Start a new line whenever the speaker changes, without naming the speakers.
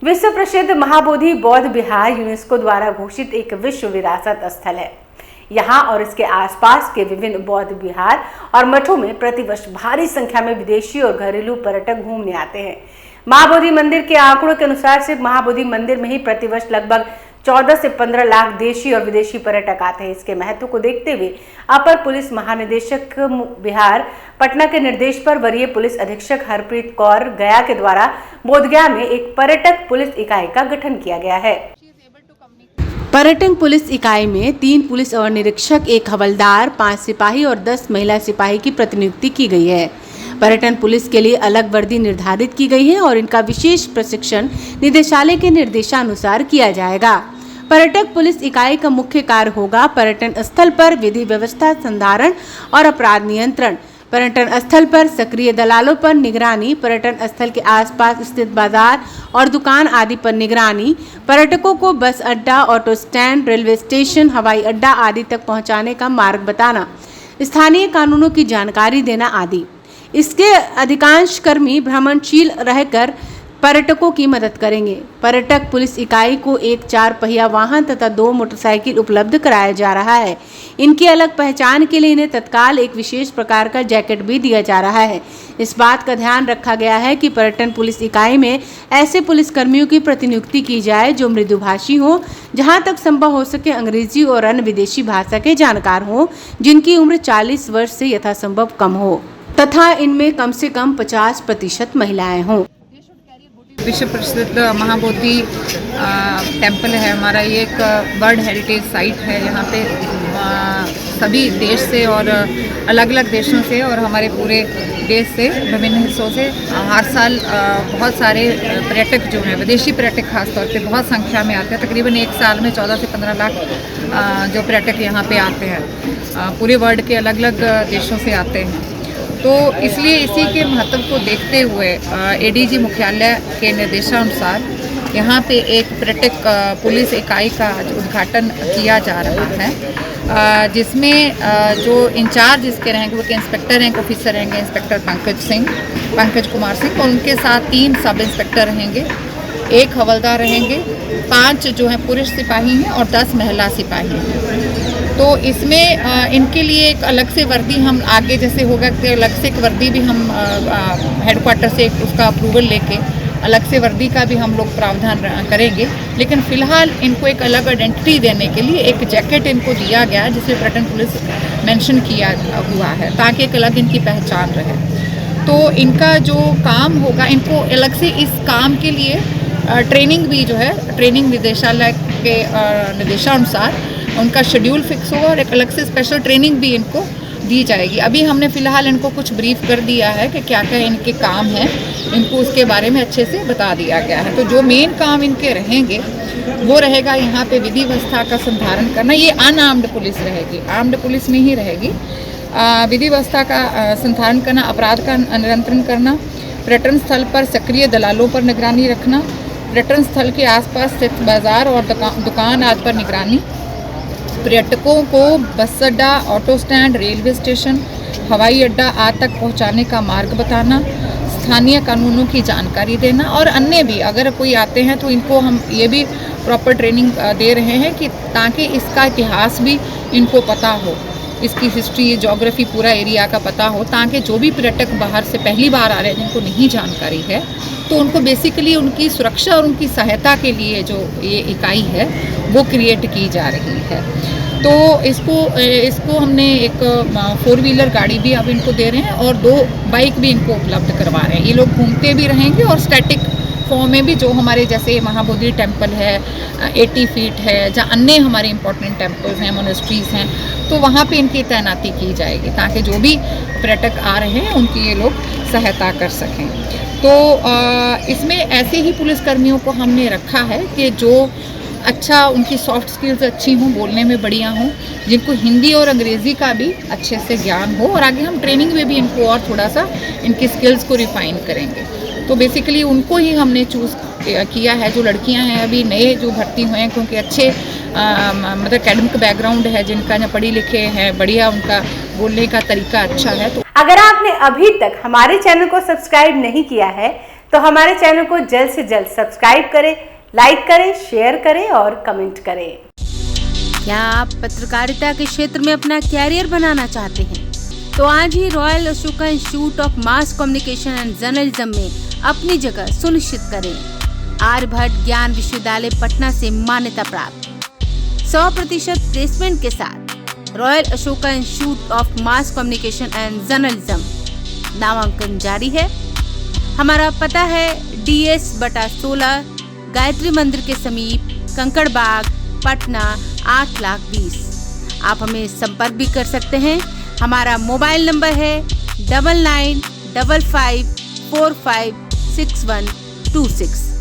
विश्व प्रसिद्ध महाबोधि बौद्ध विहार यूनेस्को द्वारा घोषित एक विश्व विरासत स्थल है। यहाँ और इसके आसपास के विभिन्न बौद्ध विहार और मठों में प्रतिवर्ष भारी संख्या में विदेशी और घरेलू पर्यटक घूमने आते हैं। महाबोधि मंदिर के आंकड़ों के अनुसार सिर्फ महाबोधि मंदिर में ही प्रतिवर्ष लगभग 14 से 15 लाख देशी और विदेशी पर्यटक आते हैं। इसके महत्व को देखते हुए अपर पुलिस महानिदेशक बिहार पटना के निर्देश पर वरीय पुलिस अधीक्षक हरप्रीत कौर गया के द्वारा बोधगया में एक पर्यटक पुलिस इकाई का गठन किया गया है। पर्यटन पुलिस इकाई में 3 पुलिस और निरीक्षक, 1 हवलदार, 5 सिपाही और 10 महिला सिपाही की प्रतिनियुक्ति की गई है। पर्यटन पुलिस के लिए अलग वर्दी निर्धारित की गई है और इनका विशेष प्रशिक्षण निदेशालय के निर्देशानुसार किया जाएगा। पर्यटक पुलिस इकाई का मुख्य कार्य होगा पर्यटन स्थल पर विधि व्यवस्था, संधारण और अपराध नियंत्रण, पर्यटन स्थल पर सक्रिय दलालों पर निगरानी, पर्यटन स्थल के आसपास स्थित बाजार और दुकान आदि पर निगरानी, पर्यटकों को बस अड्डा, ऑटो स्टैंड, रेलवे स्टेशन, हवाई अड्डा आदि तक पहुंचाने का मार्ग बताना, स्थानीय कानूनों की जानकारी देना आदि। इसके अधिकांश कर्मी भ्रमणशील रहकर पर्यटकों की मदद करेंगे। पर्यटक पुलिस इकाई को 1 4 पहिया वाहन तथा 2 मोटरसाइकिल उपलब्ध कराया जा रहा है। इनकी अलग पहचान के लिए इन्हें तत्काल एक विशेष प्रकार का जैकेट भी दिया जा रहा है। इस बात का ध्यान रखा गया है कि पर्यटन पुलिस इकाई में ऐसे पुलिस कर्मियों की प्रतिनियुक्ति की जाए जो मृदुभाषी हो, जहां तक संभव हो सके अंग्रेजी और अन्य विदेशी भाषा के जानकार हो, जिनकी उम्र 40 वर्ष से यथासंभव कम हो तथा इनमें कम से कम 50% महिलाएं हों।
विश्व प्रसिद्ध महाबोधि टेम्पल है हमारा। ये एक वर्ल्ड हेरिटेज साइट है। यहाँ पे सभी देश से और अलग अलग देशों से और हमारे पूरे देश से विभिन्न हिस्सों से हर साल बहुत सारे पर्यटक जो हैं, विदेशी पर्यटक खासतौर पे बहुत संख्या में आते हैं। तकरीबन एक साल में 14 से 15 लाख जो पर्यटक यहाँ पे आते हैं, पूरे वर्ल्ड के अलग अलग देशों से आते हैं। तो इसलिए इसी के महत्व को देखते हुए एडीजी मुख्यालय के निर्देशानुसार यहाँ पे एक पर्यटक पुलिस इकाई का उद्घाटन किया जा रहा है, जिसमें जो इंचार्ज इसके रहेंगे वो इंस्पेक्टर हैं, ऑफिसर रहेंगे इंस्पेक्टर पंकज कुमार सिंह, और उनके साथ 3 सब इंस्पेक्टर रहेंगे, 1 हवलदार रहेंगे, 5 जो हैं पुरुष सिपाही हैं और 10 महिला सिपाही हैं। तो इसमें इनके लिए एक अलग से वर्दी हम आगे जैसे होगा कि अलग से एक वर्दी भी हम हेडक्वार्टर से उसका अप्रूवल लेके अलग से वर्दी का भी हम लोग प्रावधान करेंगे। लेकिन फ़िलहाल इनको एक अलग आइडेंटिटी देने के लिए एक जैकेट इनको दिया गया है जिसमें पर्यटन पुलिस मेंशन किया हुआ है, ताकि एक अलग इनकी पहचान रहे। तो इनका जो काम होगा, इनको अलग से इस काम के लिए ट्रेनिंग भी जो है, ट्रेनिंग निदेशालय के निर्देशानुसार उनका शेड्यूल फिक्स होगा और एक अलग से स्पेशल ट्रेनिंग भी इनको दी जाएगी। अभी हमने फ़िलहाल इनको कुछ ब्रीफ कर दिया है कि क्या क्या इनके काम हैं, इनको उसके बारे में अच्छे से बता दिया गया है। तो जो मेन काम इनके रहेंगे वो रहेगा यहाँ पे विधि व्यवस्था का संधारण करना। ये अनआर्म्ड पुलिस रहेगी, आर्म्ड पुलिस में ही रहेगी। विधि व्यवस्था का संधारण करना, अपराध का नियंत्रण करना, पर्यटन स्थल पर सक्रिय दलालों पर निगरानी रखना, पर्यटन स्थल के आसपास स्थित बाजार और दुकान आदि पर निगरानी, पर्यटकों को बस अड्डा, ऑटो स्टैंड, रेलवे स्टेशन, हवाई अड्डा आदि तक पहुंचाने का मार्ग बताना, स्थानीय कानूनों की जानकारी देना और अन्य भी अगर कोई आते हैं तो इनको हम ये भी प्रॉपर ट्रेनिंग दे रहे हैं कि ताकि इसका इतिहास भी इनको पता हो, इसकी हिस्ट्री, ज्योग्राफी, पूरा एरिया का पता हो, ताकि जो भी पर्यटक बाहर से पहली बार आ रहे हैं जिनको नहीं जानकारी है तो उनको बेसिकली उनकी सुरक्षा और उनकी सहायता के लिए जो ये इकाई है वो क्रिएट की जा रही है। तो इसको हमने एक 4 व्हीलर गाड़ी भी अब इनको दे रहे हैं और 2 बाइक भी इनको उपलब्ध करवा रहे हैं। ये लोग घूमते भी रहेंगे और स्टैटिक फॉर्म में भी जो हमारे जैसे महाबोधि टेम्पल है 80 फीट है, जहाँ अन्य हमारे इम्पोर्टेंट टेम्पल्स हैं, मोनेस्ट्रीज़ हैं, तो वहाँ पे इनकी तैनाती की जाएगी ताकि जो भी पर्यटक आ रहे हैं उनकी ये लोग सहायता कर सकें। तो इसमें ऐसे ही पुलिसकर्मियों को हमने रखा है कि जो अच्छा उनकी सॉफ्ट स्किल्स अच्छी हों, बोलने में बढ़िया हों, जिनको हिंदी और अंग्रेज़ी का भी अच्छे से ज्ञान हो, और आगे हम ट्रेनिंग में भी इनको और थोड़ा सा इनकी स्किल्स को रिफाइन करेंगे। तो बेसिकली उनको ही हमने चूज़ किया है। जो लड़कियां हैं अभी नए जो भर्ती हुए हैं, क्योंकि अच्छे मतलब एकेडमिक बैकग्राउंड है, जिनका पढ़ी लिखे हैं, बढ़िया उनका बोलने का तरीका अच्छा है। तो
अगर आपने अभी तक हमारे चैनल को सब्सक्राइब नहीं किया है तो हमारे चैनल को जल्द से जल्द सब्सक्राइब करें, लाइक करें, शेयर करें और कमेंट करें।
क्या आप पत्रकारिता के क्षेत्र में अपना कैरियर बनाना चाहते हैं? तो आज ही Royal Ashoka Institute of Mass Communication and Journalism में अपनी जगह सुनिश्चित करें। आर्यभट्ट ज्ञान विश्वविद्यालय पटना से मान्यता प्राप्त 100% प्लेसमेंट के साथ royal Ashoka Institute of Mass Communication and journalism नामांकन जारी है। हमारा पता है DS/16 गायत्री मंदिर के समीप, कंकड़ बाग, पटना 8,20,000। आप हमें संपर्क भी कर सकते हैं। हमारा मोबाइल नंबर है 9955456126।